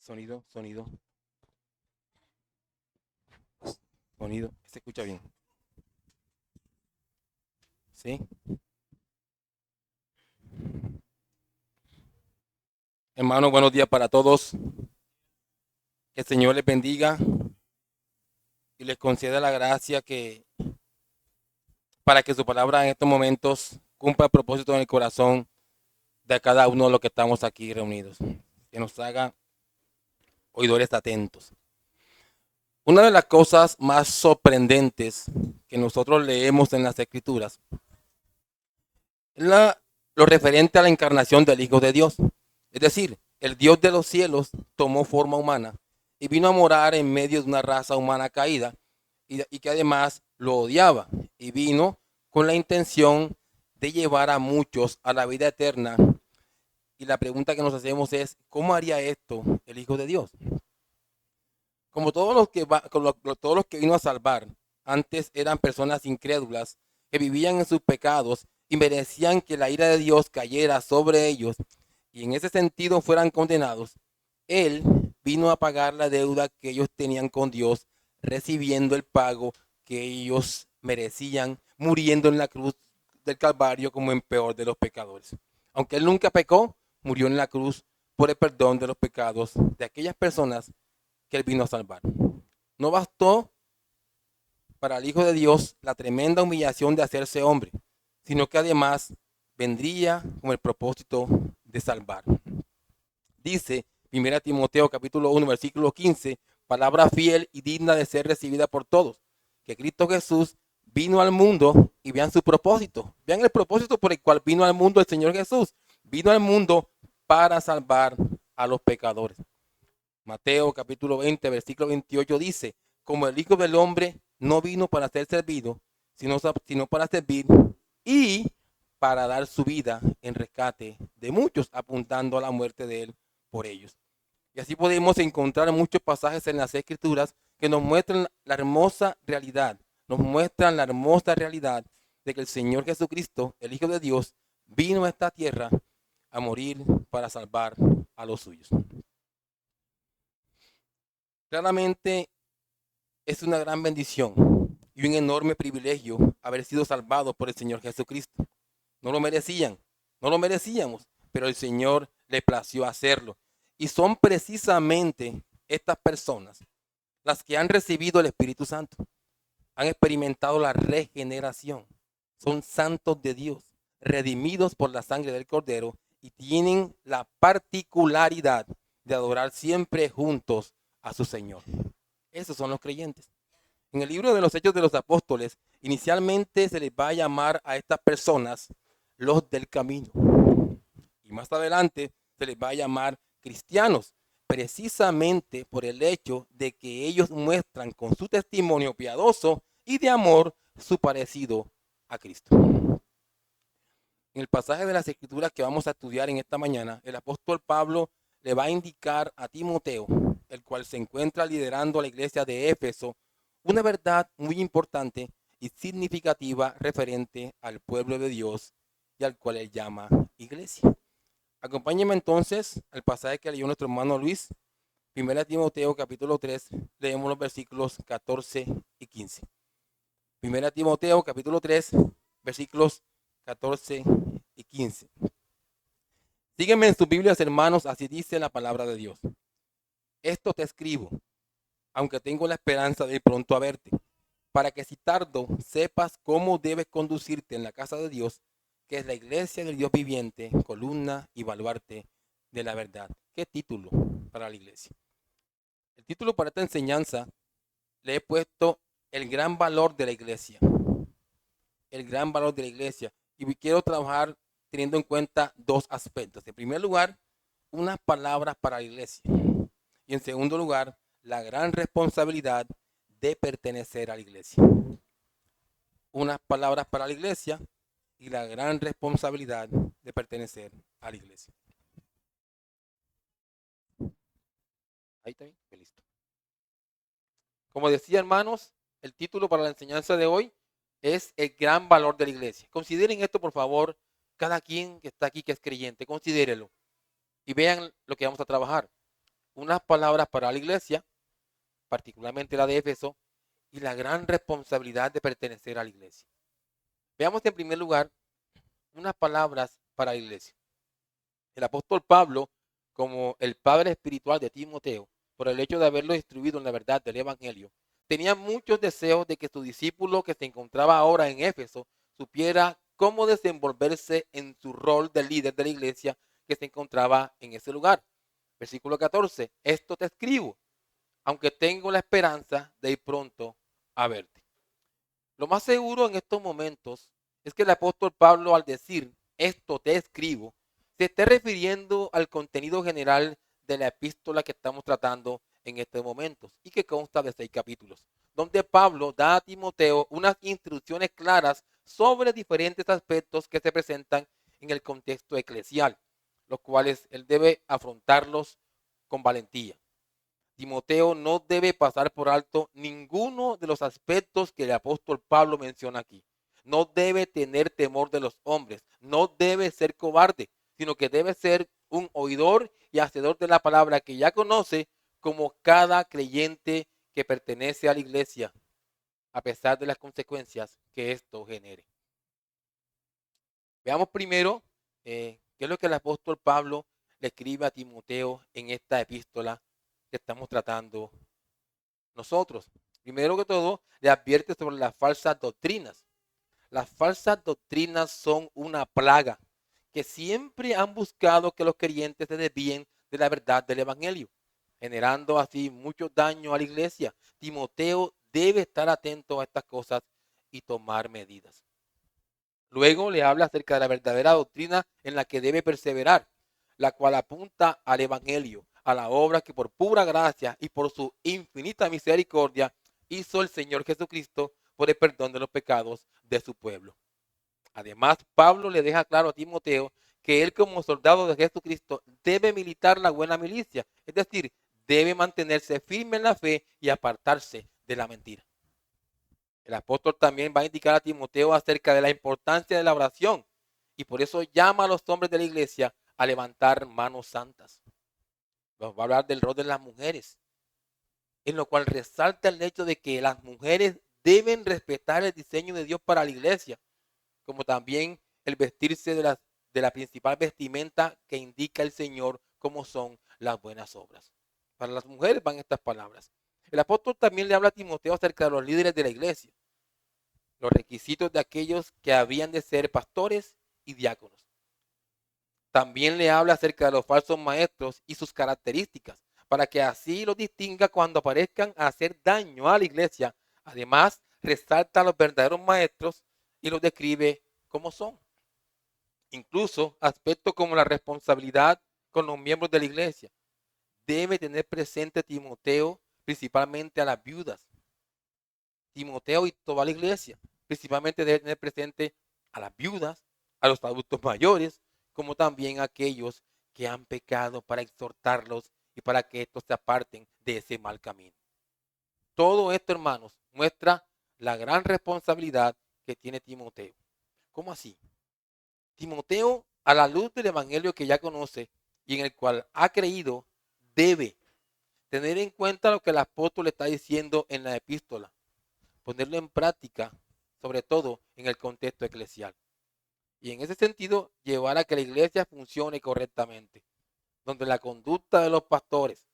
Sonido, sonido, sonido. Se escucha bien. ¿Sí? Hermanos, buenos días para todos. Que el Señor les bendiga y les conceda la gracia para que su palabra en estos momentos cumpla el propósito en el corazón de cada uno de los que estamos aquí reunidos. Que nos haga oidores atentos. Una de las cosas más sorprendentes que nosotros leemos en las Escrituras es lo referente a la encarnación del Hijo de Dios. Es decir, el Dios de los cielos tomó forma humana y vino a morar en medio de una raza humana caída y que además lo odiaba. Y vino con la intención de llevar a muchos a la vida eterna. Y la pregunta que nos hacemos es, ¿cómo haría esto el Hijo de Dios? Como todos los que vino a salvar, antes eran personas incrédulas que vivían en sus pecados y merecían que la ira de Dios cayera sobre ellos y en ese sentido fueran condenados. Él vino a pagar la deuda que ellos tenían con Dios, recibiendo el pago que ellos merecían, muriendo en la cruz del Calvario como en peor de los pecadores. Aunque él nunca pecó, murió en la cruz por el perdón de los pecados de aquellas personas que él vino a salvar. No bastó para el Hijo de Dios la tremenda humillación de hacerse hombre, sino que además vendría con el propósito de salvar. Dice 1 Timoteo capítulo 1 versículo 15, palabra fiel y digna de ser recibida por todos, que Cristo Jesús vino al mundo y vean su propósito. Vean el propósito por el cual vino al mundo el Señor Jesús. Vino al mundo para salvar a los pecadores. Mateo capítulo 20 versículo 28 dice, como el Hijo del Hombre no vino para ser servido, sino para servir y para dar su vida en rescate de muchos, apuntando a la muerte de él por ellos. Y así podemos encontrar muchos pasajes en las Escrituras que nos muestran la hermosa realidad, de que el Señor Jesucristo, el Hijo de Dios, vino a esta tierra a morir para salvar a los suyos. Claramente es una gran bendición y un enorme privilegio haber sido salvados por el Señor Jesucristo. No lo merecían, no lo merecíamos, pero el Señor le plació hacerlo. Y son precisamente estas personas las que han recibido el Espíritu Santo, han experimentado la regeneración, son santos de Dios, redimidos por la sangre del Cordero y tienen la particularidad de adorar siempre juntos a su Señor. Esos son los creyentes. En el libro de los Hechos de los Apóstoles, inicialmente se les va a llamar a estas personas los del camino. Y más adelante se les va a llamar cristianos, precisamente por el hecho de que ellos muestran con su testimonio piadoso y de amor su parecido a Cristo. En el pasaje de las Escrituras que vamos a estudiar en esta mañana, el apóstol Pablo le va a indicar a Timoteo, el cual se encuentra liderando a la iglesia de Éfeso, una verdad muy importante y significativa referente al pueblo de Dios y al cual él llama iglesia. Acompáñenme entonces al pasaje que leyó nuestro hermano Luis, 1 Timoteo capítulo 3, leemos los versículos 14 y 15. 1 Timoteo capítulo 3, versículos 14 y 15. Sígueme en sus Biblias, hermanos, así dice la palabra de Dios. Esto te escribo, aunque tengo la esperanza de ir pronto a verte, para que si tardo sepas cómo debes conducirte en la casa de Dios, que es la iglesia del Dios viviente, columna y baluarte de la verdad. ¿Qué título para la iglesia? El título para esta enseñanza le he puesto el gran valor de la iglesia. El gran valor de la iglesia. Y quiero trabajar teniendo en cuenta dos aspectos. En primer lugar, unas palabras para la iglesia. Y en segundo lugar, la gran responsabilidad de pertenecer a la iglesia. Unas palabras para la iglesia y la gran responsabilidad de pertenecer a la iglesia. Ahí está bien, listo. Como decía, hermanos, el título para la enseñanza de hoy es el gran valor de la iglesia. Consideren esto, por favor, cada quien que está aquí que es creyente, considérelo y vean lo que vamos a trabajar. unas palabras para la iglesia, particularmente la de Éfeso, y la gran responsabilidad de pertenecer a la iglesia. Veamos en primer lugar unas palabras para la iglesia. El apóstol Pablo, como el padre espiritual de Timoteo, por el hecho de haberlo instruido en la verdad del evangelio, tenía muchos deseos de que su discípulo que se encontraba ahora en Éfeso supiera cómo desenvolverse en su rol de líder de la iglesia que se encontraba en ese lugar. Versículo 14, esto te escribo, aunque tengo la esperanza de ir pronto a verte. Lo más seguro en estos momentos es que el apóstol Pablo, al decir esto te escribo, se esté refiriendo al contenido general de la epístola que estamos tratando en estos momentos y que consta de 6 capítulos, donde Pablo da a Timoteo unas instrucciones claras sobre diferentes aspectos que se presentan en el contexto eclesial, los cuales él debe afrontarlos con valentía. Timoteo no debe pasar por alto ninguno de los aspectos que el apóstol Pablo menciona aquí. No debe tener temor de los hombres, no debe ser cobarde, sino que debe ser un oidor y hacedor de la palabra que ya conoce, como cada creyente que pertenece a la iglesia, a pesar de las consecuencias que esto genere. Veamos primero qué es lo que el apóstol Pablo le escribe a Timoteo en esta epístola que estamos tratando nosotros. Primero que todo, le advierte sobre las falsas doctrinas. Las falsas doctrinas son una plaga que siempre han buscado que los creyentes se desvíen de la verdad del evangelio, generando así mucho daño a la iglesia. Timoteo debe estar atento a estas cosas y tomar medidas. Luego le habla acerca de la verdadera doctrina en la que debe perseverar, la cual apunta al evangelio, a la obra que por pura gracia y por su infinita misericordia hizo el Señor Jesucristo por el perdón de los pecados de su pueblo. Además, Pablo le deja claro a Timoteo que él como soldado de Jesucristo debe militar la buena milicia, es decir, debe mantenerse firme en la fe y apartarse de la mentira. El apóstol también va a indicar a Timoteo acerca de la importancia de la oración y por eso llama a los hombres de la iglesia a levantar manos santas. Nos va a hablar del rol de las mujeres, en lo cual resalta el hecho de que las mujeres deben respetar el diseño de Dios para la iglesia, como también el vestirse de la principal vestimenta que indica el Señor, como son las buenas obras. Para las mujeres van estas palabras. El apóstol también le habla a Timoteo acerca de los líderes de la iglesia, los requisitos de aquellos que habían de ser pastores y diáconos. También le habla acerca de los falsos maestros y sus características, para que así los distinga cuando aparezcan a hacer daño a la iglesia. Además, resalta a los verdaderos maestros y los describe como son. Incluso aspectos como la responsabilidad con los miembros de la iglesia. Debe tener presente Timoteo, principalmente a las viudas. Timoteo y toda la iglesia, principalmente debe tener presente a las viudas, a los adultos mayores, como también a aquellos que han pecado, para exhortarlos y para que estos se aparten de ese mal camino. Todo esto, hermanos, muestra la gran responsabilidad que tiene Timoteo. ¿Cómo así? Timoteo, a la luz del evangelio que ya conoce y en el cual ha creído, debe tener en cuenta lo que el apóstol le está diciendo en la epístola, ponerlo en práctica, sobre todo en el contexto eclesial. Y en ese sentido, llevar a que la iglesia funcione correctamente, donde la conducta de los pastores,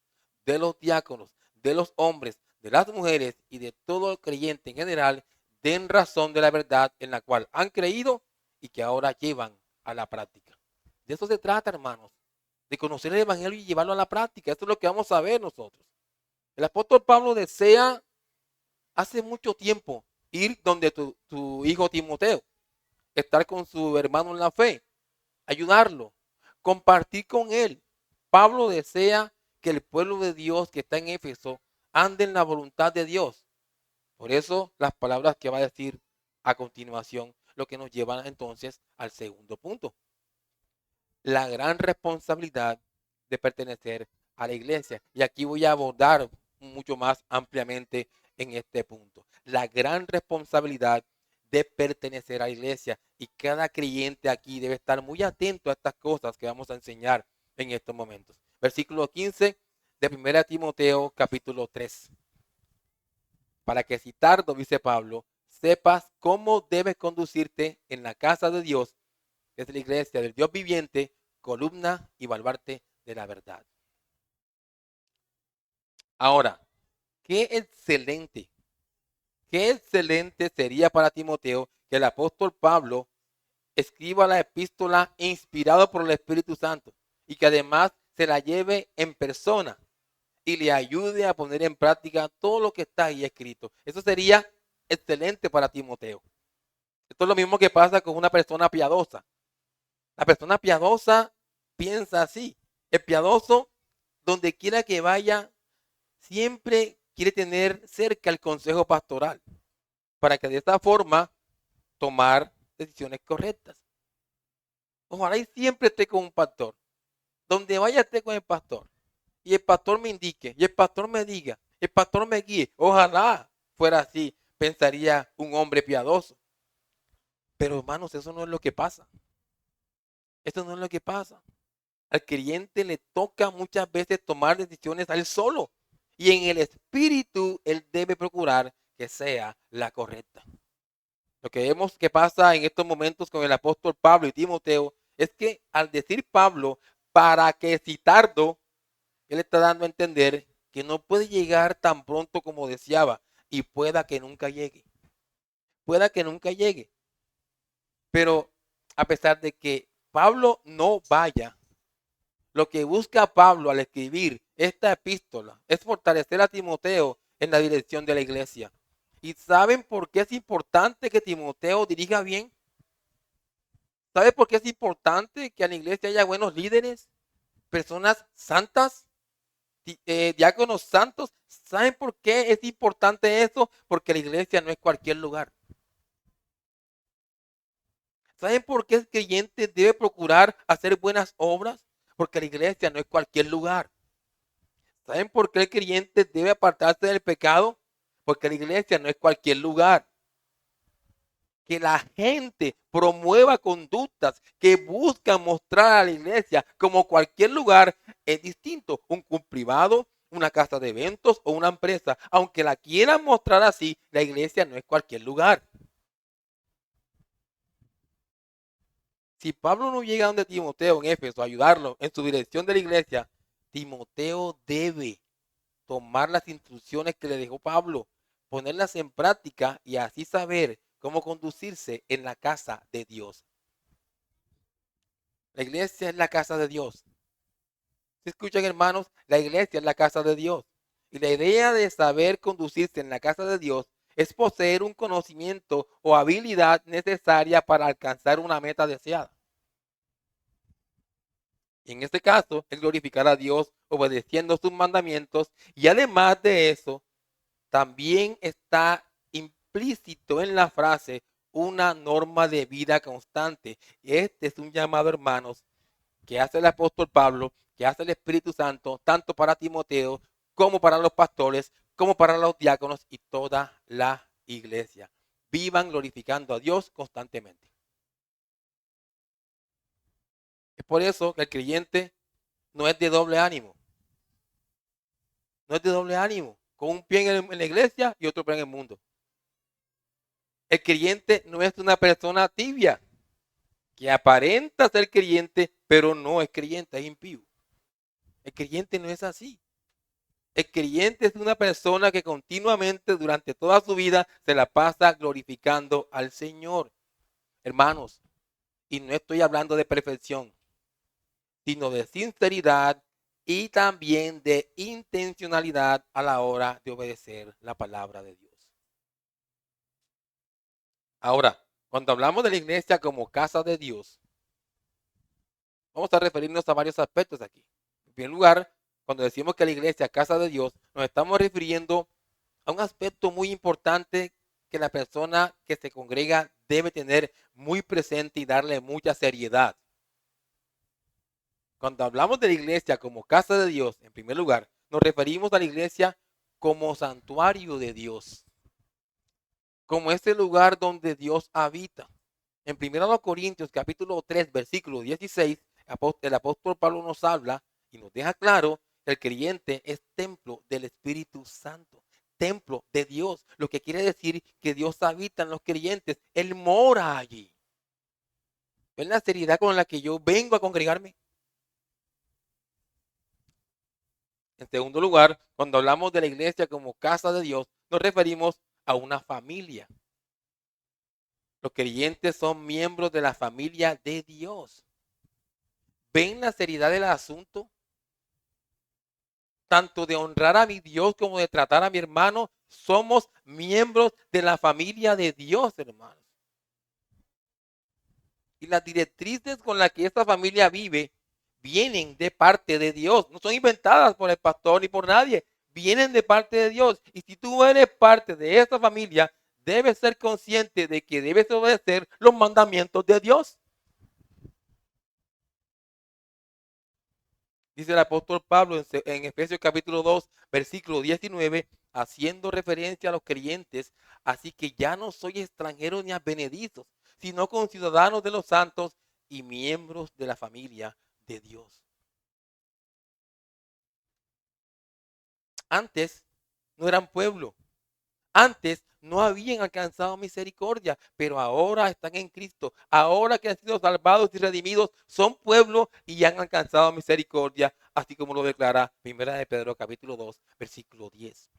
de los diáconos, de los hombres, de las mujeres y de todo el creyente en general den razón de la verdad en la cual han creído y que ahora llevan a la práctica. De eso se trata, hermanos, de conocer el evangelio y llevarlo a la práctica. Esto es lo que vamos a ver nosotros. El apóstol Pablo desea hace mucho tiempo ir donde tu hijo Timoteo, estar con su hermano en la fe, ayudarlo, compartir con él. Pablo desea que el pueblo de Dios que está en Éfeso ande en la voluntad de Dios. Por eso las palabras que va a decir a continuación, lo que nos lleva entonces al segundo punto. La gran responsabilidad de pertenecer a la iglesia. Y aquí voy a abordar mucho más ampliamente en este punto. La gran responsabilidad de pertenecer a la iglesia. Y cada creyente aquí debe estar muy atento a estas cosas que vamos a enseñar en estos momentos. Versículo 15 de 1 Timoteo capítulo 3. Para que si tardo, dice Pablo, sepas cómo debes conducirte en la casa de Dios, que es la iglesia del Dios viviente, columna y baluarte de la verdad. Ahora, qué excelente sería para Timoteo que el apóstol Pablo escriba la epístola inspirado por el Espíritu Santo y que además se la lleve en persona y le ayude a poner en práctica todo lo que está ahí escrito. Eso sería excelente para Timoteo. Esto es lo mismo que pasa con una persona piadosa. La persona piadosa piensa así. El piadoso, donde quiera que vaya, siempre quiere tener cerca el consejo pastoral para que de esta forma tomar decisiones correctas. Ojalá y siempre esté con un pastor. Donde vaya esté con el pastor. Y el pastor me indique, y el pastor me diga, el pastor me guíe. Ojalá fuera así, pensaría un hombre piadoso. Pero hermanos, eso no es lo que pasa. Eso no es lo que pasa. Al creyente le toca muchas veces tomar decisiones a él solo. Y en el espíritu él debe procurar que sea la correcta. Lo que vemos que pasa en estos momentos con el apóstol Pablo y Timoteo es que al decir Pablo, para que si tardo, él está dando a entender que no puede llegar tan pronto como deseaba y pueda que nunca llegue. Pueda que nunca llegue. Pero a pesar de que Pablo no vaya, lo que busca Pablo al escribir esta epístola es fortalecer a Timoteo en la dirección de la iglesia. ¿Y saben por qué es importante que Timoteo dirija bien? ¿Saben por qué es importante que en la iglesia haya buenos líderes, personas santas, diáconos santos? ¿Saben por qué es importante eso? Porque la iglesia no es cualquier lugar. ¿Saben por qué el creyente debe procurar hacer buenas obras? Porque la iglesia no es cualquier lugar. ¿Saben por qué el creyente debe apartarse del pecado? Porque la iglesia no es cualquier lugar. Que la gente promueva conductas que buscan mostrar a la iglesia como cualquier lugar es distinto. Un club privado, una casa de eventos o una empresa. Aunque la quieran mostrar así, la iglesia no es cualquier lugar. Si Pablo no llega donde Timoteo en Éfeso a ayudarlo en su dirección de la iglesia, Timoteo debe tomar las instrucciones que le dejó Pablo, ponerlas en práctica y así saber cómo conducirse en la casa de Dios. La iglesia es la casa de Dios. ¿Se escuchan, hermanos? La iglesia es la casa de Dios. Y la idea de saber conducirse en la casa de Dios es poseer un conocimiento o habilidad necesaria para alcanzar una meta deseada. Y en este caso, es glorificar a Dios obedeciendo sus mandamientos. Y además de eso, también está implícito en la frase una norma de vida constante. Este es un llamado, hermanos, que hace el apóstol Pablo, que hace el Espíritu Santo, tanto para Timoteo como para los pastores, como para los diáconos y toda la iglesia. Vivan glorificando a Dios constantemente. Es por eso que el creyente no es de doble ánimo. No es de doble ánimo, con un pie en la iglesia y otro pie en el mundo. El creyente no es una persona tibia, que aparenta ser creyente, pero no es creyente, es impío. El creyente no es así. El creyente es una persona que continuamente durante toda su vida se la pasa glorificando al Señor. Hermanos, y no estoy hablando de perfección, sino de sinceridad y también de intencionalidad a la hora de obedecer la palabra de Dios. Ahora, cuando hablamos de la iglesia como casa de Dios, vamos a referirnos a varios aspectos aquí. En primer lugar, cuando decimos que la iglesia es casa de Dios, nos estamos refiriendo a un aspecto muy importante que la persona que se congrega debe tener muy presente y darle mucha seriedad. Cuando hablamos de la iglesia como casa de Dios, en primer lugar, nos referimos a la iglesia como santuario de Dios, como ese lugar donde Dios habita. En 1 Corintios capítulo 3, versículo 16, el apóstol Pablo nos habla y nos deja claro El creyente es templo del Espíritu Santo, templo de Dios, lo que quiere decir que Dios habita en los creyentes, Él mora allí. ¿Ven la seriedad con la que yo vengo a congregarme? En segundo lugar, cuando hablamos de la iglesia como casa de Dios, nos referimos a una familia. Los creyentes son miembros de la familia de Dios. ¿Ven la seriedad del asunto? Tanto de honrar a mi Dios como de tratar a mi hermano, somos miembros de la familia de Dios, hermanos. Y las directrices con las que esta familia vive vienen de parte de Dios. No son inventadas por el pastor ni por nadie. Vienen de parte de Dios. Y si tú eres parte de esta familia, debes ser consciente de que debes obedecer los mandamientos de Dios. Dice el apóstol Pablo en Efesios capítulo 2, versículo 19, haciendo referencia a los creyentes, así que ya no soy extranjeros ni advenedizos, sino conciudadanos de los santos y miembros de la familia de Dios. Antes no eran pueblo, antes no habían alcanzado misericordia, pero ahora están en Cristo. Ahora que han sido salvados y redimidos, son pueblo y han alcanzado misericordia, así como lo declara 1 de Pedro capítulo 2, versículo 10.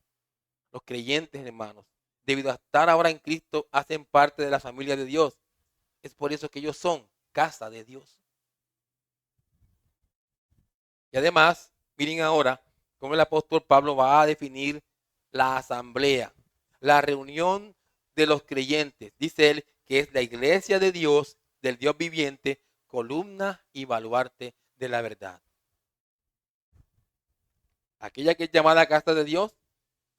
Los creyentes, hermanos, debido a estar ahora en Cristo, hacen parte de la familia de Dios. Es por eso que ellos son casa de Dios. Y además, miren ahora cómo el apóstol Pablo va a definir la asamblea, la reunión de los creyentes. Dice él que es la iglesia de Dios, del Dios viviente, columna y baluarte de la verdad. Aquella que es llamada casa de Dios,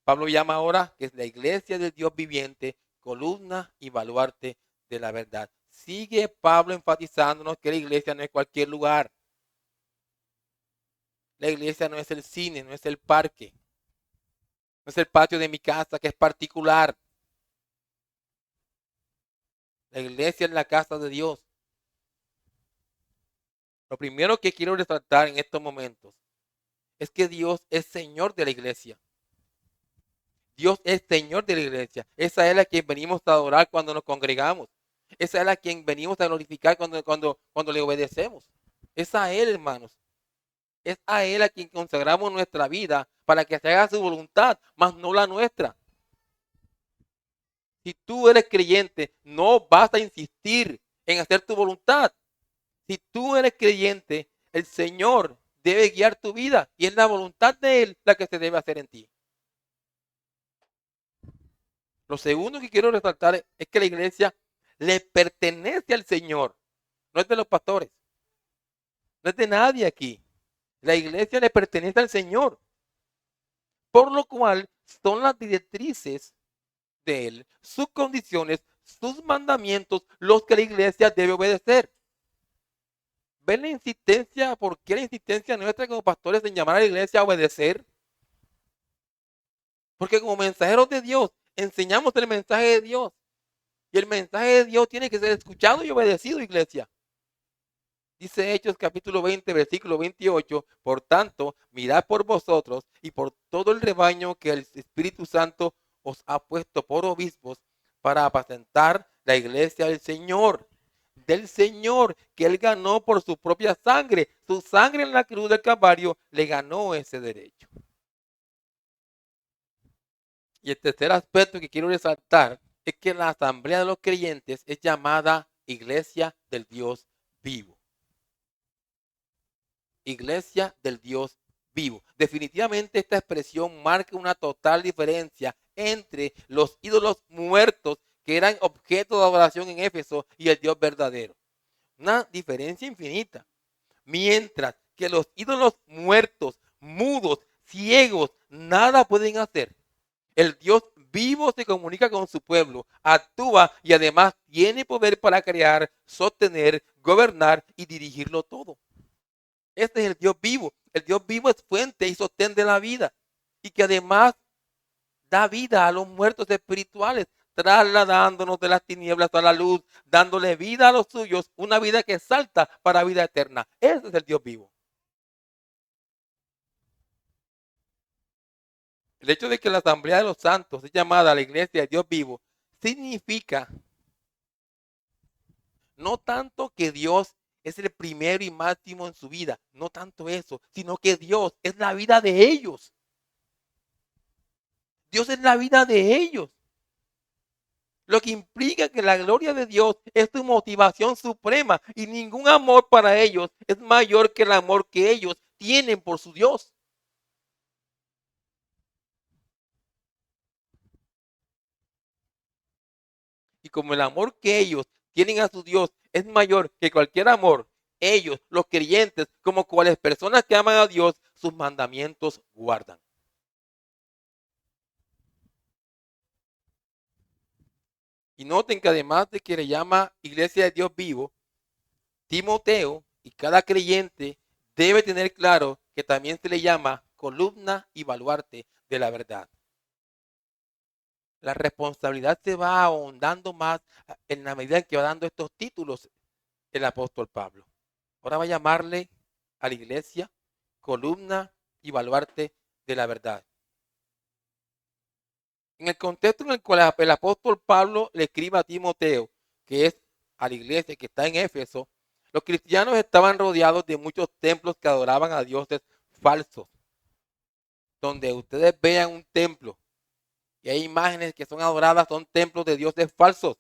Pablo llama ahora que es la iglesia del Dios viviente, columna y baluarte de la verdad. Sigue Pablo enfatizándonos que la iglesia no es cualquier lugar. La iglesia no es el cine, no es el parque, no es el patio de mi casa que es particular. La iglesia es la casa de Dios. Lo primero que quiero resaltar en estos momentos es que Dios es Señor de la iglesia. Dios es Señor de la iglesia. Esa es la que venimos a adorar cuando nos congregamos. Esa es la que venimos a glorificar cuando le obedecemos. Es a Él, hermanos. Es a Él a quien consagramos nuestra vida para que se haga su voluntad, más no la nuestra. Si tú eres creyente, no vas a insistir en hacer tu voluntad. Si tú eres creyente, el Señor debe guiar tu vida y es la voluntad de Él la que se debe hacer en ti. Lo segundo que quiero resaltar es que la iglesia le pertenece al Señor, no es de los pastores, no es de nadie aquí. La iglesia le pertenece al Señor, por lo cual son las directrices de Él, sus condiciones, sus mandamientos, los que la iglesia debe obedecer. ¿Ven la insistencia? ¿Por qué la insistencia nuestra como pastores en llamar a la iglesia a obedecer? Porque como mensajeros de Dios enseñamos el mensaje de Dios. Y el mensaje de Dios tiene que ser escuchado y obedecido, iglesia. Dice Hechos capítulo 20, versículo 28, por tanto, mirad por vosotros y por todo el rebaño que el Espíritu Santo os ha puesto por obispos para apacentar la iglesia del Señor, que Él ganó por su propia sangre. Su sangre en la cruz del Calvario le ganó ese derecho. Y el tercer aspecto que quiero resaltar es que la asamblea de los creyentes es llamada iglesia del Dios vivo. Iglesia del Dios vivo. Definitivamente esta expresión marca una total diferencia entre los ídolos muertos que eran objeto de adoración en Éfeso y el Dios verdadero. Una diferencia infinita. Mientras que los ídolos muertos, mudos, ciegos, nada pueden hacer. El Dios vivo se comunica con su pueblo, actúa y además tiene poder para crear, sostener, gobernar y dirigirlo todo. Este es el Dios vivo. El Dios vivo es fuente y sostén de la vida. Y que además da vida a los muertos espirituales, trasladándonos de las tinieblas a la luz, dándole vida a los suyos, una vida que salta para vida eterna. Ese es el Dios vivo. El hecho de que la Asamblea de los Santos es llamada la Iglesia de Dios vivo significa no tanto que Dios es el primero y máximo en su vida, no tanto eso, sino que Dios es la vida de ellos. Dios es la vida de ellos. Lo que implica que la gloria de Dios es su motivación suprema y ningún amor para ellos es mayor que el amor que ellos tienen por su Dios. Y como el amor que ellos tienen a su Dios es mayor que cualquier amor, ellos, los creyentes, como cuales personas que aman a Dios, sus mandamientos guardan. Y noten que además de que le llama Iglesia de Dios vivo, Timoteo y cada creyente debe tener claro que también se le llama columna y baluarte de la verdad. La responsabilidad se va ahondando más en la medida en que va dando estos títulos el apóstol Pablo. Ahora va a llamarle a la iglesia columna y baluarte de la verdad. En el contexto en el cual el apóstol Pablo le escribe a Timoteo, que es a la iglesia que está en Éfeso, los cristianos estaban rodeados de muchos templos que adoraban a dioses falsos. Donde ustedes vean un templo y hay imágenes que son adoradas, son templos de dioses falsos.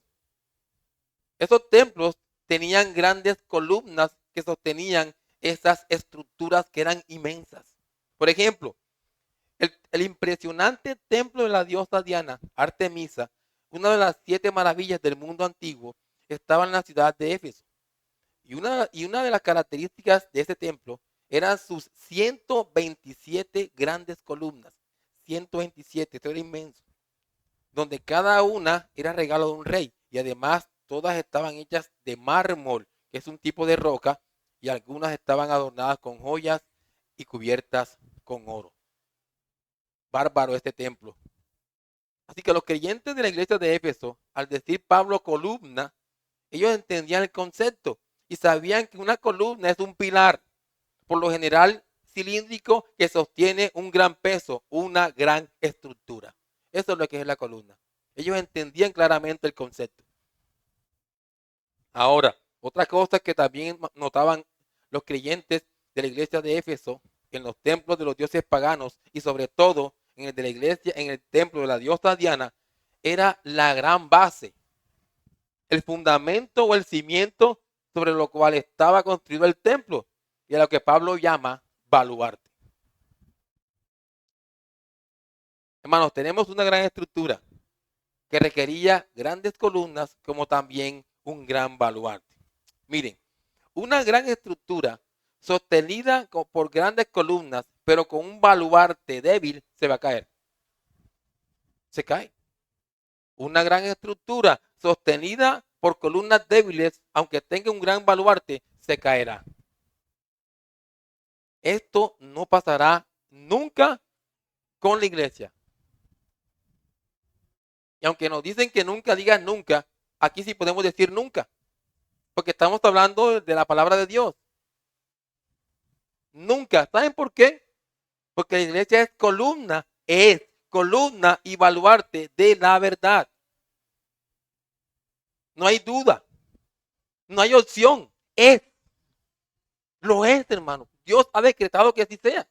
Esos templos tenían grandes columnas que sostenían esas estructuras que eran inmensas. Por ejemplo, el impresionante templo de la diosa Diana, Artemisa, una de las 7 maravillas del mundo antiguo, estaba en la ciudad de Éfeso. Y una de las características de ese templo eran sus 127 grandes columnas. 127, esto era inmenso. Donde cada una era regalo de un rey. Y además todas estaban hechas de mármol, que es un tipo de roca, y algunas estaban adornadas con joyas y cubiertas con oro. Bárbaro este templo. Así que los creyentes de la iglesia de Éfeso, al decir Pablo columna, ellos entendían el concepto y sabían que una columna es un pilar, por lo general cilíndrico, que sostiene un gran peso, una gran estructura. Eso es lo que es la columna. Ellos entendían claramente el concepto. Ahora, otra cosa que también notaban los creyentes de la iglesia de Éfeso en los templos de los dioses paganos y sobre todo en el de la iglesia, en el templo de la diosa Diana, era la gran base, el fundamento o el cimiento sobre lo cual estaba construido el templo y a lo que Pablo llama baluarte. Hermanos, tenemos una gran estructura que requería grandes columnas como también un gran baluarte. Miren, una gran estructura sostenida por grandes columnas, pero con un baluarte débil, se va a caer. Se cae. Una gran estructura sostenida por columnas débiles, aunque tenga un gran baluarte, se caerá. Esto no pasará nunca con la iglesia. Y aunque nos dicen que nunca digan nunca, aquí sí podemos decir nunca, porque estamos hablando de la palabra de Dios. Nunca. ¿Saben por qué? Porque la iglesia es columna y baluarte de la verdad. No hay duda, no hay opción. Lo es, hermano. Dios ha decretado que así sea.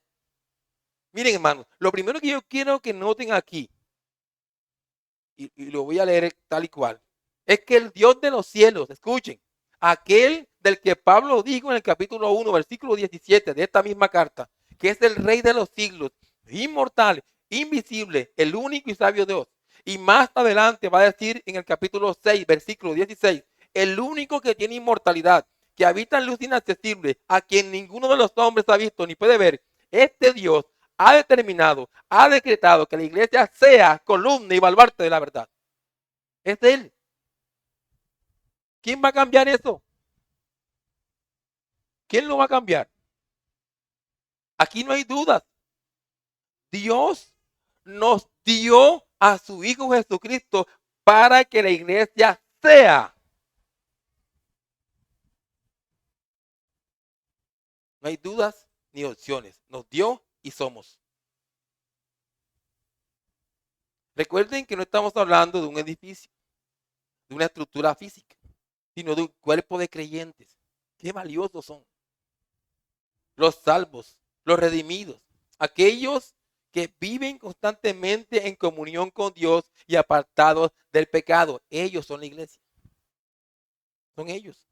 Miren, hermanos, lo primero que yo quiero que noten aquí, y lo voy a leer tal y cual, es que el Dios de los cielos, escuchen, aquel del que Pablo dijo en el capítulo 1, versículo 17 de esta misma carta, que es el rey de los siglos, inmortal, invisible, el único y sabio Dios. Y más adelante va a decir en el capítulo 6, versículo 16, el único que tiene inmortalidad, que habita en luz inaccesible, a quien ninguno de los hombres ha visto ni puede ver. Este Dios ha determinado, ha decretado que la iglesia sea columna y baluarte de la verdad. Es Él. ¿Quién va a cambiar eso? ¿Quién lo va a cambiar? Aquí no hay dudas. Dios nos dio a su Hijo Jesucristo para que la iglesia sea. No hay dudas ni opciones. Nos dio y somos. Recuerden que no estamos hablando de un edificio, de una estructura física, sino de un cuerpo de creyentes. Qué valiosos son los salvos, los redimidos, aquellos que viven constantemente en comunión con Dios y apartados del pecado. Ellos son la iglesia. Son ellos.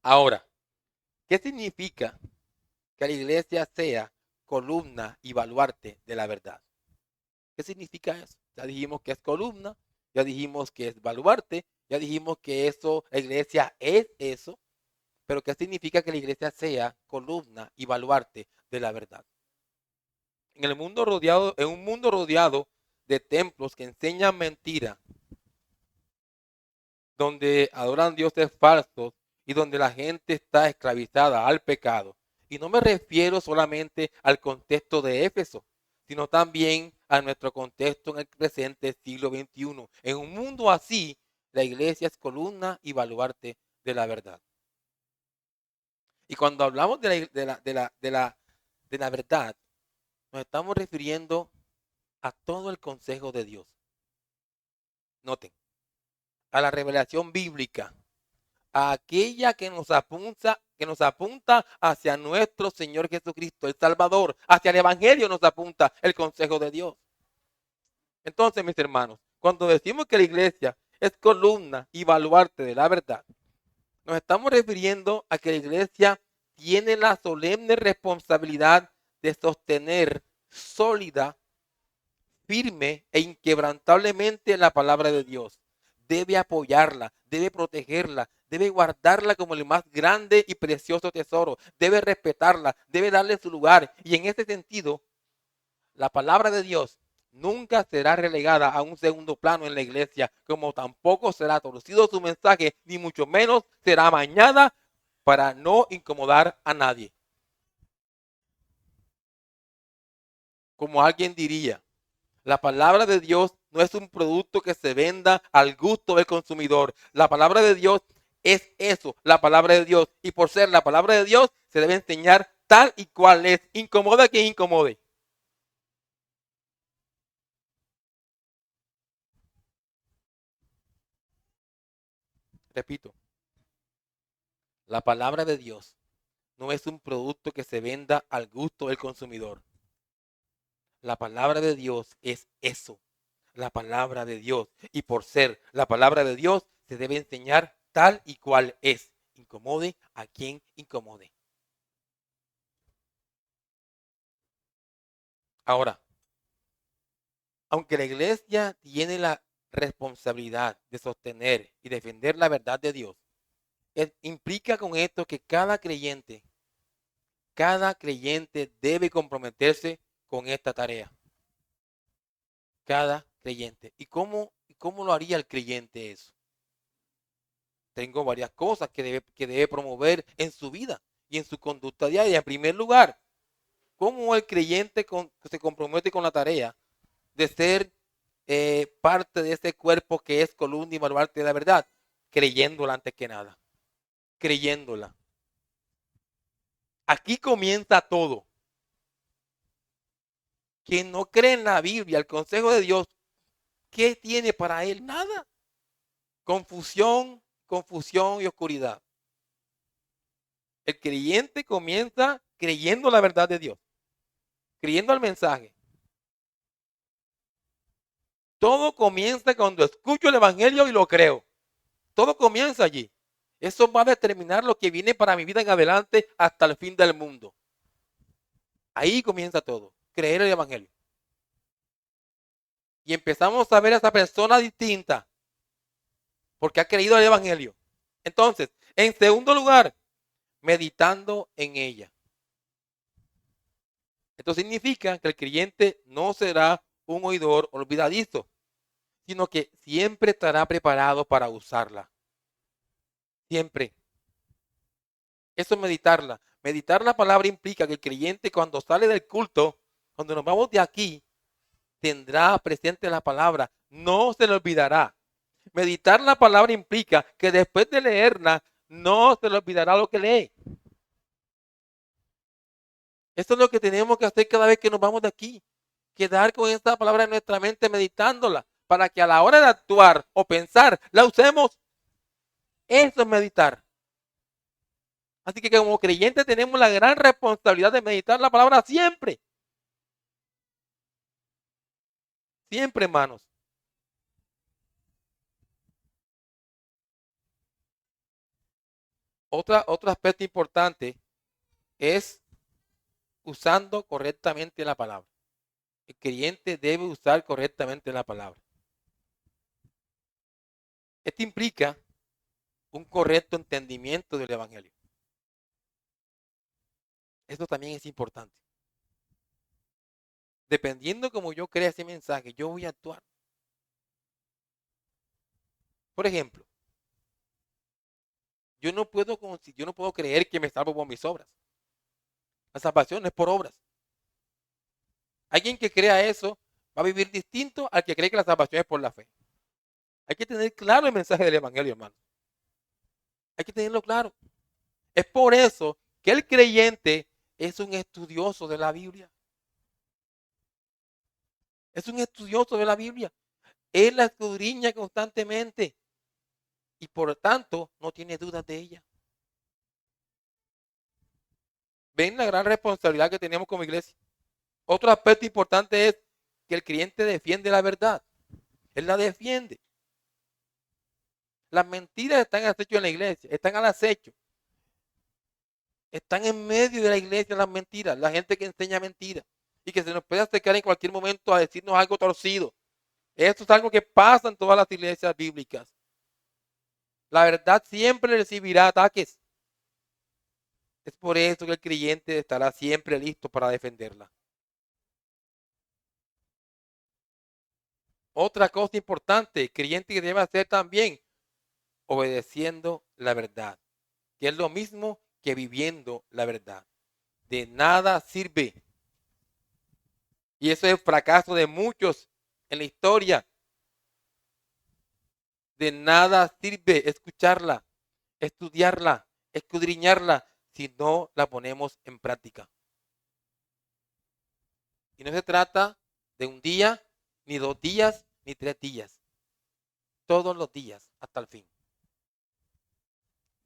Ahora, ¿qué significa que la iglesia sea columna y baluarte de la verdad? ¿Qué significa eso? Ya dijimos que es columna, ya dijimos que es baluarte, ya dijimos que eso, la iglesia es eso, pero ¿qué significa que la iglesia sea columna y baluarte de la verdad? En un mundo rodeado de templos que enseñan mentira, donde adoran dioses falsos y donde la gente está esclavizada al pecado. Y no me refiero solamente al contexto de Éfeso, sino también a nuestro contexto en el presente siglo XXI. En un mundo así, la iglesia es columna y baluarte de la verdad. Y cuando hablamos de la verdad, nos estamos refiriendo a todo el consejo de Dios. Noten, a la revelación bíblica, a aquella que nos apunta hacia nuestro Señor Jesucristo, el Salvador, hacia el Evangelio nos apunta el consejo de Dios. Entonces, mis hermanos, cuando decimos que la iglesia es columna y baluarte de la verdad, nos estamos refiriendo a que la iglesia tiene la solemne responsabilidad de sostener sólida, firme e inquebrantablemente la palabra de Dios. Debe apoyarla, debe protegerla, debe guardarla como el más grande y precioso tesoro, debe respetarla, debe darle su lugar. Y en ese sentido, la palabra de Dios nunca será relegada a un segundo plano en la iglesia, como tampoco será torcido su mensaje, ni mucho menos será amañada para no incomodar a nadie. Como alguien diría, la palabra de Dios no es un producto que se venda al gusto del consumidor. La palabra de Dios es eso, la palabra de Dios. Y por ser la palabra de Dios, se debe enseñar tal y cual es. Incomoda a quien incomode. Repito, la palabra de Dios no es un producto que se venda al gusto del consumidor. La palabra de Dios es eso, la palabra de Dios. Y por ser la palabra de Dios, se debe enseñar tal y cual es. Incomode a quien incomode. Ahora, aunque la iglesia tiene la responsabilidad de sostener y defender la verdad de Dios, implica con esto que cada creyente debe comprometerse con esta tarea. Cada creyente. ¿Y cómo lo haría el creyente eso? Tengo varias cosas que debe promover en su vida y en su conducta diaria. En primer lugar, ¿cómo el creyente se compromete con la tarea de ser parte de ese cuerpo que es columna y baluarte de la verdad? Creyéndola antes que nada. Creyéndola. Aquí comienza todo. Quien no cree en la Biblia, el consejo de Dios, ¿qué tiene para él? Nada. Confusión, confusión y oscuridad. El creyente comienza creyendo la verdad de Dios, creyendo el mensaje. Todo comienza cuando escucho el Evangelio y lo creo. Todo comienza allí. Eso va a determinar lo que viene para mi vida en adelante hasta el fin del mundo. Ahí comienza todo. Creer el Evangelio. Y empezamos a ver a esa persona distinta porque ha creído el Evangelio. Entonces, en segundo lugar, meditando en ella. Esto significa que el creyente no será un oidor olvidadizo, sino que siempre estará preparado para usarla. Siempre. Eso es meditarla. Meditar la palabra implica que el creyente cuando sale del culto, cuando nos vamos de aquí, tendrá presente la palabra, no se le olvidará. Meditar la palabra implica que después de leerla, no se le olvidará lo que lee. Esto es lo que tenemos que hacer cada vez que nos vamos de aquí. Quedar con esta palabra en nuestra mente, meditándola, para que a la hora de actuar o pensar, la usemos. Eso es meditar. Así que como creyentes tenemos la gran responsabilidad de meditar la palabra siempre. Siempre, hermanos. Otro aspecto importante es usando correctamente la palabra. El creyente debe usar correctamente la palabra. Esto implica un correcto entendimiento del Evangelio. Esto también es importante. Dependiendo como yo crea ese mensaje, yo voy a actuar. Por ejemplo, yo no puedo creer que me salvo por mis obras. La salvación no es por obras. Alguien que crea eso va a vivir distinto al que cree que la salvación es por la fe. Hay que tener claro el mensaje del Evangelio, hermano. Hay que tenerlo claro. Es por eso que el creyente es un estudioso de la Biblia. Es un estudioso de la Biblia. Él la escudriña constantemente y por lo tanto no tiene dudas de ella. ¿Ven la gran responsabilidad que tenemos como iglesia? Otro aspecto importante es que el creyente defiende la verdad. Él la defiende. Las mentiras están al acecho en la iglesia, están al acecho. Están en medio de la iglesia las mentiras, la gente que enseña mentiras y que se nos puede acercar en cualquier momento a decirnos algo torcido. Esto es algo que pasa en todas las iglesias bíblicas. La verdad siempre recibirá ataques. Es por eso que el creyente estará siempre listo para defenderla. Otra cosa importante, el creyente que debe hacer también, obedeciendo la verdad, que es lo mismo que viviendo la verdad. De nada sirve. Y eso es el fracaso de muchos en la historia. De nada sirve escucharla, estudiarla, escudriñarla, si no la ponemos en práctica. Y no se trata de un día, ni 2 días, ni 3 días. Todos los días hasta el fin.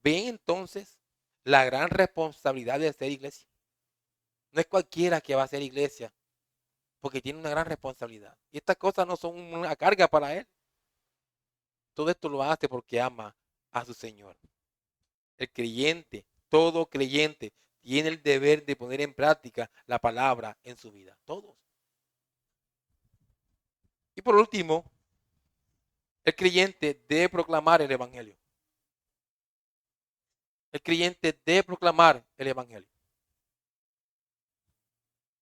Ven entonces la gran responsabilidad de ser iglesia. No es cualquiera que va a ser iglesia, porque tiene una gran responsabilidad. Y estas cosas no son una carga para él. Todo esto lo hace porque ama a su Señor. El creyente, todo creyente, tiene el deber de poner en práctica la palabra en su vida. Todos. Y por último, el creyente debe proclamar el Evangelio. El creyente debe proclamar el Evangelio.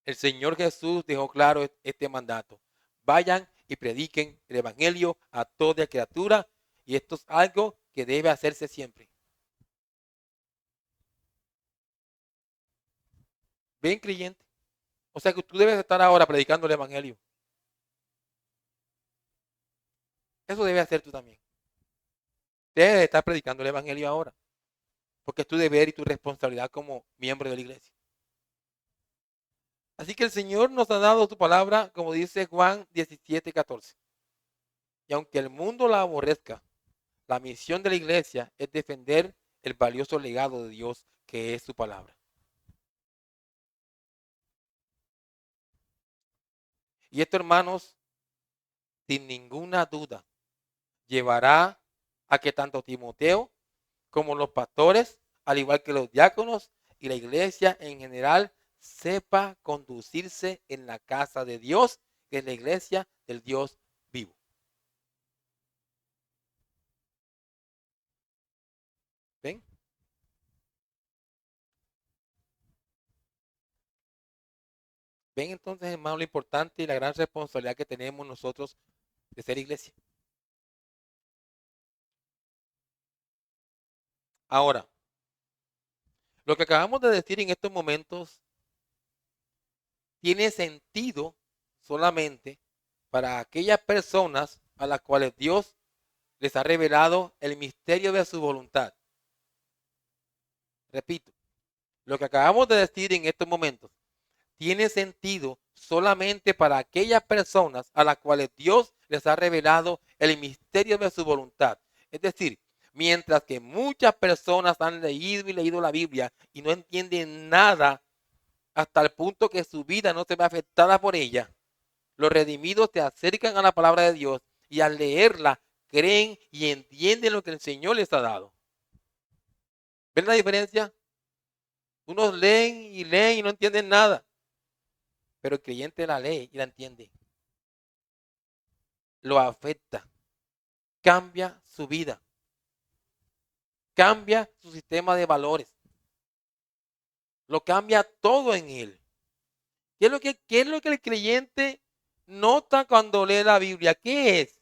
El Señor Jesús dejó claro este mandato. Vayan y prediquen el Evangelio a toda criatura, y esto es algo que debe hacerse siempre. Ven, creyente. O sea que tú debes estar ahora predicando el Evangelio. Eso debe hacer tú también. Debes estar predicando el Evangelio ahora, porque es tu deber y tu responsabilidad como miembro de la iglesia. Así que el Señor nos ha dado su palabra, como dice Juan 17:14. Y aunque el mundo la aborrezca, la misión de la iglesia es defender el valioso legado de Dios que es su palabra. Y esto, hermanos, sin ninguna duda, llevará a que tanto Timoteo como los pastores, al igual que los diáconos y la iglesia en general, sepa conducirse en la casa de Dios, que es la iglesia del Dios vivo. ¿Ven? Ven entonces, hermano, lo importante y la gran responsabilidad que tenemos nosotros de ser iglesia. Ahora, lo que acabamos de decir en estos momentos tiene sentido solamente para aquellas personas a las cuales Dios les ha revelado el misterio de su voluntad. Repito, lo que acabamos de decir en estos momentos tiene sentido solamente para aquellas personas a las cuales Dios les ha revelado el misterio de su voluntad. Es decir, mientras que muchas personas han leído y leído la Biblia y no entienden nada hasta el punto que su vida no se ve afectada por ella, los redimidos se acercan a la palabra de Dios y al leerla creen y entienden lo que el Señor les ha dado. ¿Ven la diferencia? Unos leen y no entienden nada, pero el creyente la lee y la entiende. Lo afecta, cambia su vida, cambia su sistema de valores, lo cambia todo en él. ¿Qué es lo que el creyente nota cuando lee la Biblia? ¿Qué es?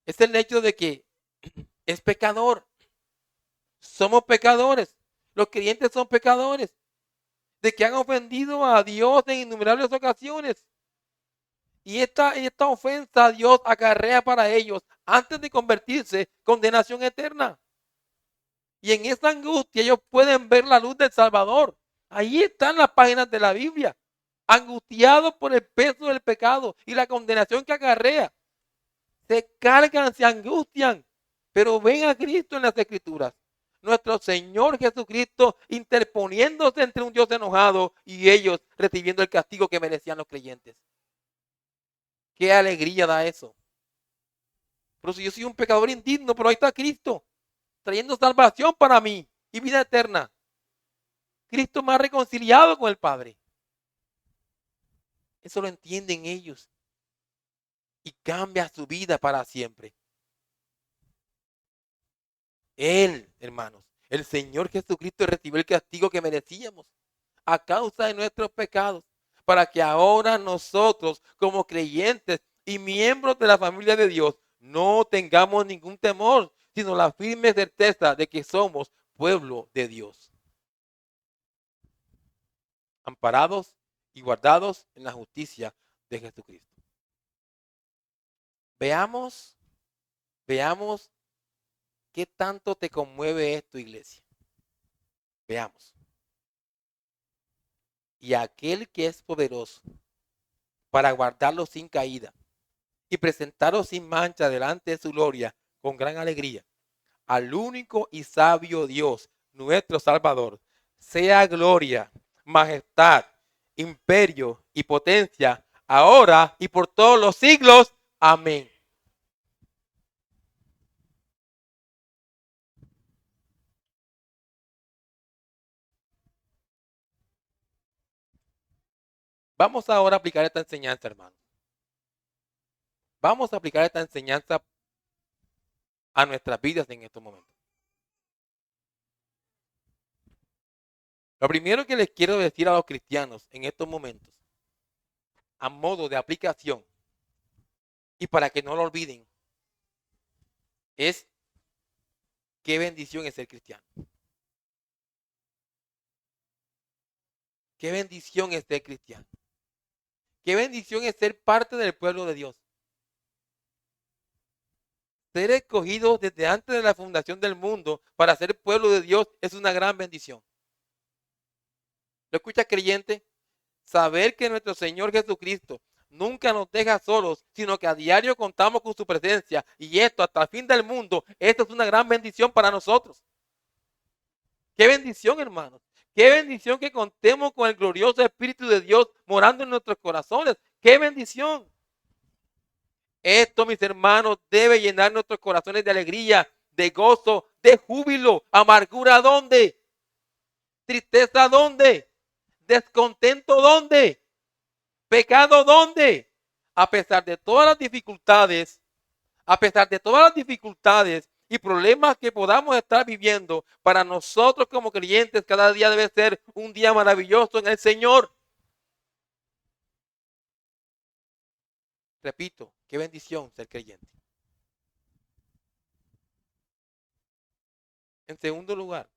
Es el hecho de que es pecador. Somos pecadores. Los creyentes son pecadores. De que han ofendido a Dios en innumerables ocasiones. Y esta ofensa a Dios acarrea para ellos, antes de convertirse, condenación eterna. Y en esa angustia ellos pueden ver la luz del Salvador. Ahí están las páginas de la Biblia. Angustiados por el peso del pecado y la condenación que acarrea. Se cargan, se angustian, pero ven a Cristo en las Escrituras. Nuestro Señor Jesucristo interponiéndose entre un Dios enojado y ellos recibiendo el castigo que merecían los creyentes. Qué alegría da eso. Pero si yo soy un pecador indigno, pero ahí está Cristo, trayendo salvación para mí y vida eterna. Cristo me ha reconciliado con el Padre. Eso lo entienden ellos. Y cambia su vida para siempre. Él, hermanos, el Señor Jesucristo recibió el castigo que merecíamos a causa de nuestros pecados, para que ahora nosotros, como creyentes y miembros de la familia de Dios, no tengamos ningún temor, sino la firme certeza de que somos pueblo de Dios, amparados y guardados en la justicia de Jesucristo. Veamos qué tanto te conmueve esto, iglesia. Veamos. Y aquel que es poderoso para guardarlo sin caída y presentarlo sin mancha delante de su gloria con gran alegría, al único y sabio Dios, nuestro Salvador, sea gloria, majestad, imperio y potencia, ahora y por todos los siglos. Amén. Vamos ahora a aplicar esta enseñanza, hermano. Vamos a aplicar esta enseñanza a nuestras vidas en estos momentos. Lo primero que les quiero decir a los cristianos en estos momentos, a modo de aplicación, y para que no lo olviden, es qué bendición es ser cristiano. Qué bendición es ser cristiano. Qué bendición es ser parte del pueblo de Dios. Ser escogido desde antes de la fundación del mundo para ser pueblo de Dios es una gran bendición. ¿Lo escuchas, creyente? Saber que nuestro Señor Jesucristo nunca nos deja solos, sino que a diario contamos con su presencia y esto hasta el fin del mundo, esto es una gran bendición para nosotros. Qué bendición, hermanos. Qué bendición que contemos con el glorioso Espíritu de Dios morando en nuestros corazones. Qué bendición. Esto, mis hermanos, debe llenar nuestros corazones de alegría, de gozo, de júbilo. Amargura, ¿dónde? Tristeza, ¿dónde? Descontento, ¿dónde? Pecado, ¿dónde? A pesar de todas las dificultades, a pesar de todas las dificultades y problemas que podamos estar viviendo, para nosotros como creyentes cada día debe ser un día maravilloso en el Señor. Repito, qué bendición ser creyente. En segundo lugar,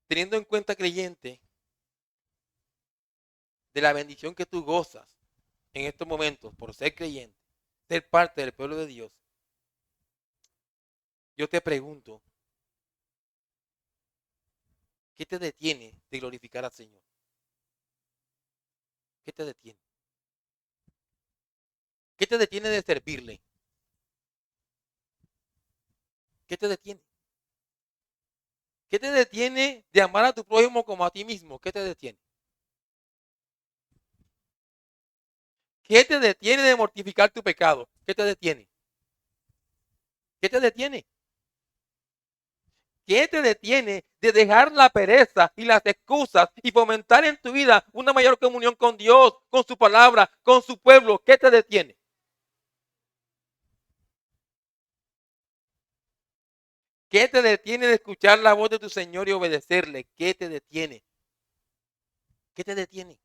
teniendo en cuenta, creyente, de la bendición que tú gozas en estos momentos por ser creyente, ser parte del pueblo de Dios, yo te pregunto, ¿Qué te detiene de glorificar al Señor? ¿Qué te detiene? ¿Qué te detiene de servirle? ¿Qué te detiene? ¿Qué te detiene de amar a tu prójimo como a ti mismo? ¿Qué te detiene? ¿Qué te detiene de mortificar tu pecado? ¿Qué te detiene? ¿Qué te detiene? ¿Qué te detiene de dejar la pereza y las excusas y fomentar en tu vida una mayor comunión con Dios, con su palabra, con su pueblo? ¿Qué te detiene? ¿Qué te detiene de escuchar la voz de tu Señor y obedecerle? ¿Qué te detiene? ¿Qué te detiene?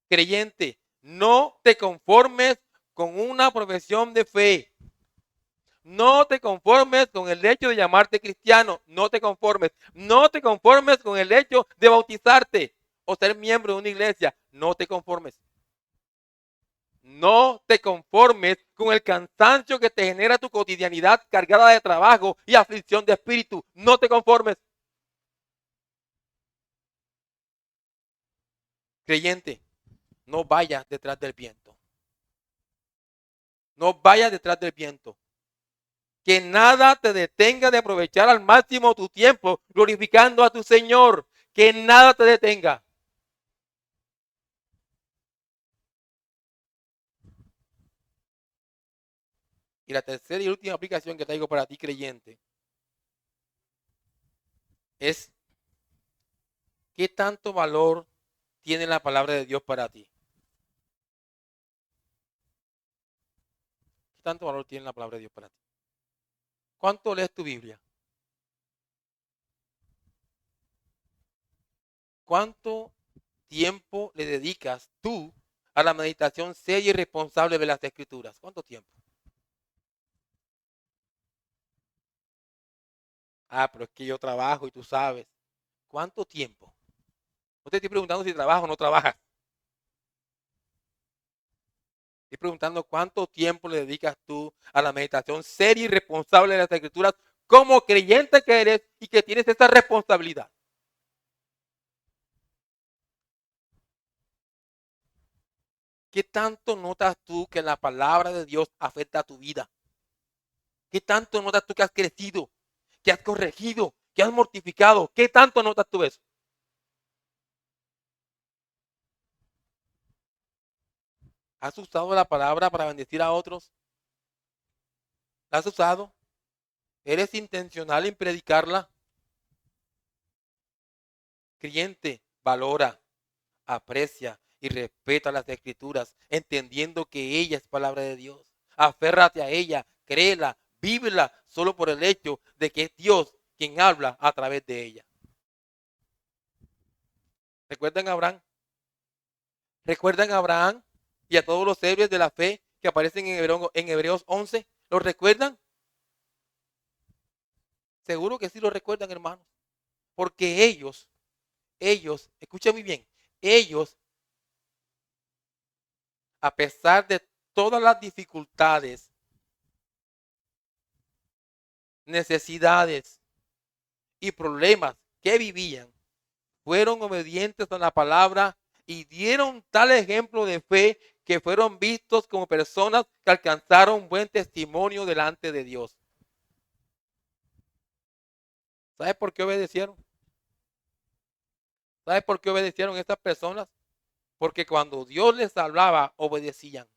Creyente, no te conformes con una profesión de fe. No te conformes con el hecho de llamarte cristiano. No te conformes. No te conformes con el hecho de bautizarte o ser miembro de una iglesia. No te conformes. No te conformes con el cansancio que te genera tu cotidianidad cargada de trabajo y aflicción de espíritu. No te conformes. Creyente, no vayas detrás del viento. No vayas detrás del viento. Que nada te detenga de aprovechar al máximo tu tiempo glorificando a tu Señor. Que nada te detenga. Y la tercera y última aplicación que traigo para ti, creyente, es qué tanto valor tiene la palabra de Dios para ti. ¿Qué tanto valor tiene la palabra de Dios para ti? ¿Cuánto lees tu Biblia? ¿Cuánto tiempo le dedicas tú a la meditación seria y responsable de las Escrituras? ¿Cuánto tiempo? Ah, pero es que yo trabajo y tú sabes. ¿Cuánto tiempo? No te estoy preguntando si trabajas o no trabajas. Estoy preguntando cuánto tiempo le dedicas tú a la meditación seria y responsable de las Escrituras como creyente que eres y que tienes esa responsabilidad. ¿Qué tanto notas tú que la palabra de Dios afecta a tu vida? ¿Qué tanto notas tú que has crecido, que has corregido, que has mortificado? ¿Qué tanto notas tú eso? ¿Has usado la palabra para bendecir a otros? ¿La has usado? ¿Eres intencional en predicarla? Creyente, valora, aprecia y respeta las Escrituras, entendiendo que ella es palabra de Dios. Aférrate a ella, créela, vívela solo por el hecho de que es Dios quien habla a través de ella. ¿Recuerdan a Abraham? ¿Recuerdan a Abraham y a todos los héroes de la fe que aparecen en Hebreos 11? ¿Los recuerdan? Seguro que sí lo recuerdan, hermanos. Porque escuchen muy bien, ellos, a pesar de todas las dificultades, necesidades y problemas que vivían, fueron obedientes a la palabra y dieron tal ejemplo de fe que fueron vistos como personas que alcanzaron buen testimonio delante de Dios. ¿Sabes por qué obedecieron? ¿Sabes por qué obedecieron estas personas? Porque cuando Dios les hablaba, obedecían.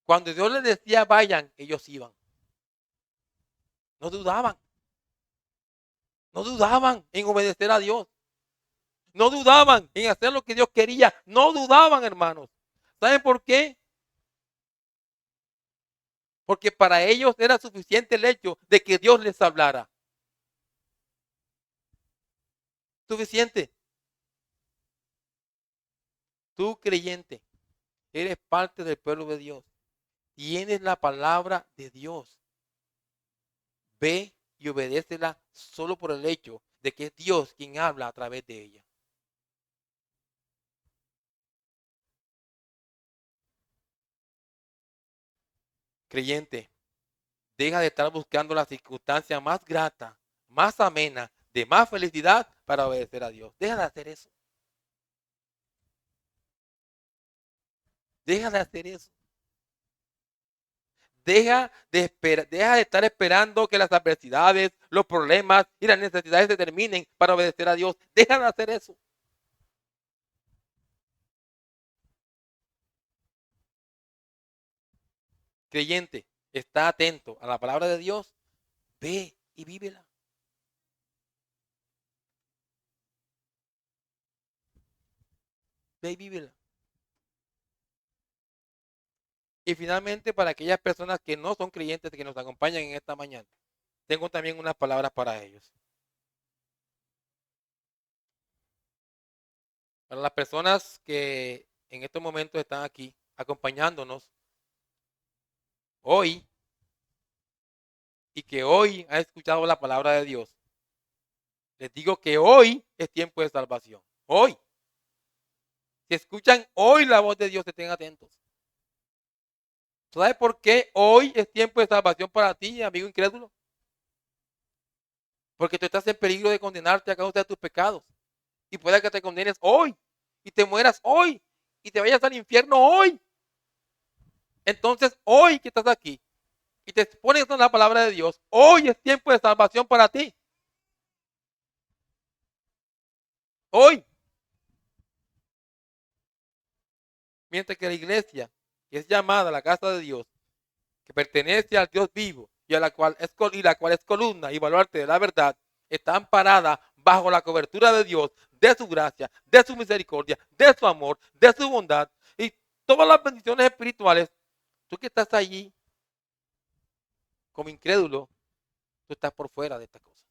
Cuando Dios les decía vayan, ellos iban. No dudaban. No dudaban en obedecer a Dios. No dudaban en hacer lo que Dios quería. No dudaban, hermanos. ¿Saben por qué? Porque para ellos era suficiente el hecho de que Dios les hablara. Suficiente. Tú creyente, eres parte del pueblo de Dios. Tienes la palabra de Dios. Ve y obedécela solo por el hecho de que es Dios quien habla a través de ella. Creyente, deja de estar buscando la circunstancia más grata, más amena, de más felicidad para obedecer a Dios. Deja de hacer eso. Deja de hacer eso. Deja de estar esperando que las adversidades, los problemas y las necesidades se terminen para obedecer a Dios. Deja de hacer eso. Creyente, está atento a la palabra de Dios. Ve y vívela. Ve y vívela. Y finalmente, para aquellas personas que no son creyentes que nos acompañan en esta mañana, tengo también unas palabras para ellos. Para las personas que en estos momentos están aquí acompañándonos hoy y que hoy han escuchado la palabra de Dios, les digo que hoy es tiempo de salvación. Hoy. Si escuchan hoy la voz de Dios, estén atentos. ¿Sabes por qué hoy es tiempo de salvación para ti, amigo incrédulo? Porque tú estás en peligro de condenarte a causa de tus pecados. Y puede que te condenes hoy y te mueras hoy y te vayas al infierno hoy. Entonces, hoy que estás aquí y te expones a la palabra de Dios, hoy es tiempo de salvación para ti. Hoy. Mientras que la iglesia, que es llamada la casa de Dios, que pertenece al Dios vivo y la cual es columna y baluarte de la verdad, está amparada bajo la cobertura de Dios, de su gracia, de su misericordia, de su amor, de su bondad y todas las bendiciones espirituales. Tú que estás allí como incrédulo, tú estás por fuera de esta cosa.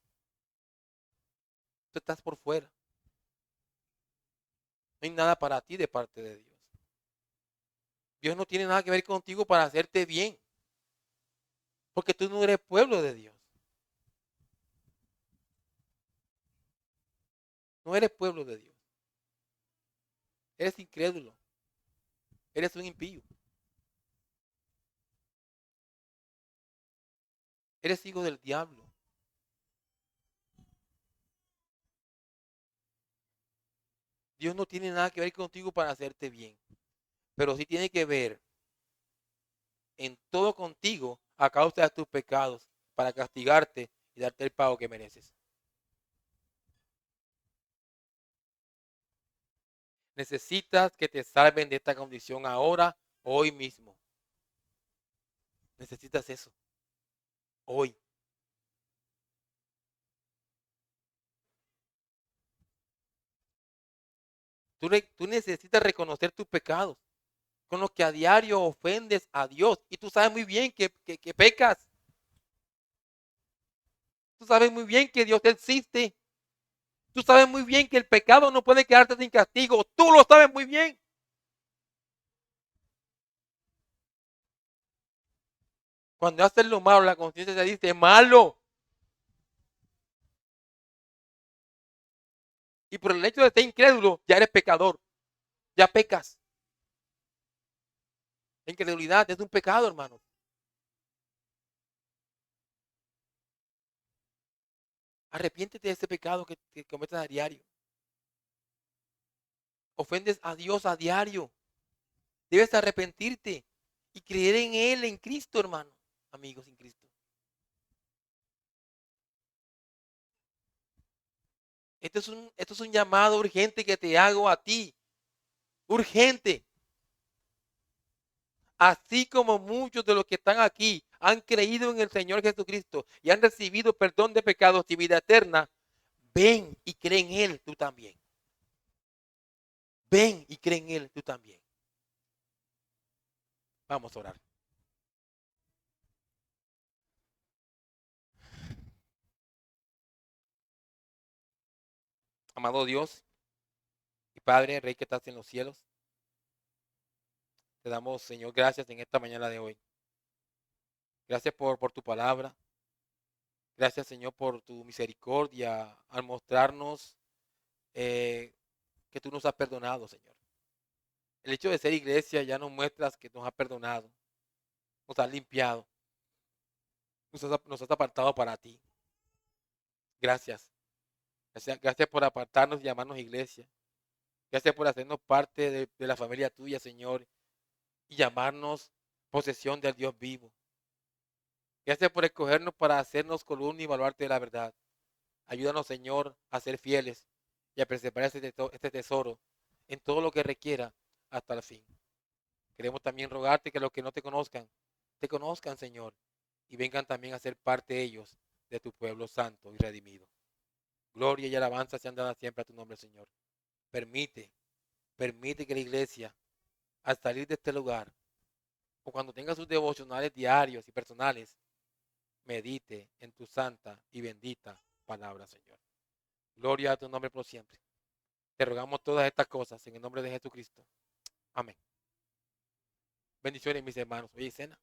Tú estás por fuera. No hay nada para ti de parte de Dios. Dios no tiene nada que ver contigo para hacerte bien, porque tú no eres pueblo de Dios. No eres pueblo de Dios. Eres incrédulo. Eres un impío. Eres hijo del diablo. Dios no tiene nada que ver contigo para hacerte bien, pero sí tiene que ver en todo contigo a causa de tus pecados para castigarte y darte el pago que mereces. Necesitas que te salven de esta condición ahora, hoy mismo. Necesitas eso, hoy. Tú necesitas reconocer tus pecados con los que a diario ofendes a Dios. Y tú sabes muy bien que pecas. Tú sabes muy bien que Dios existe. Tú sabes muy bien que el pecado no puede quedarte sin castigo. Tú lo sabes muy bien. Cuando haces lo malo, la conciencia te dice malo. Y por el hecho de ser incrédulo, ya eres pecador. Ya pecas. La incredulidad es un pecado, hermano. Arrepiéntete de ese pecado que cometes a diario. Ofendes a Dios a diario. Debes arrepentirte y creer en Él, en Cristo, hermano. Amigos, en Cristo. Esto es un llamado urgente que te hago a ti. Urgente. Así como muchos de los que están aquí han creído en el Señor Jesucristo y han recibido perdón de pecados y vida eterna, ven y cree en Él tú también. Ven y cree en Él tú también. Vamos a orar. Amado Dios y Padre, Rey que estás en los cielos, te damos, Señor, gracias en esta mañana de hoy. Gracias por tu palabra. Gracias, Señor, por tu misericordia al mostrarnos que tú nos has perdonado, Señor. El hecho de ser iglesia ya nos muestras que nos has perdonado, nos has limpiado, nos has apartado para ti. Gracias. Gracias por apartarnos y llamarnos iglesia. Gracias por hacernos parte de la familia tuya, Señor, y llamarnos posesión del Dios vivo. Gracias por escogernos para hacernos columna y baluarte de la verdad. Ayúdanos, Señor, a ser fieles y a preservar este tesoro en todo lo que requiera hasta el fin. Queremos también rogarte que los que no te conozcan, Señor, y vengan también a ser parte ellos de tu pueblo santo y redimido. Gloria y alabanza sean dadas siempre a tu nombre, Señor. Permite, permite que la iglesia, al salir de este lugar, o cuando tenga sus devocionales diarios y personales, medite en tu santa y bendita palabra, Señor. Gloria a tu nombre por siempre. Te rogamos todas estas cosas en el nombre de Jesucristo. Amén. Bendiciones, mis hermanos. Hoy es cena.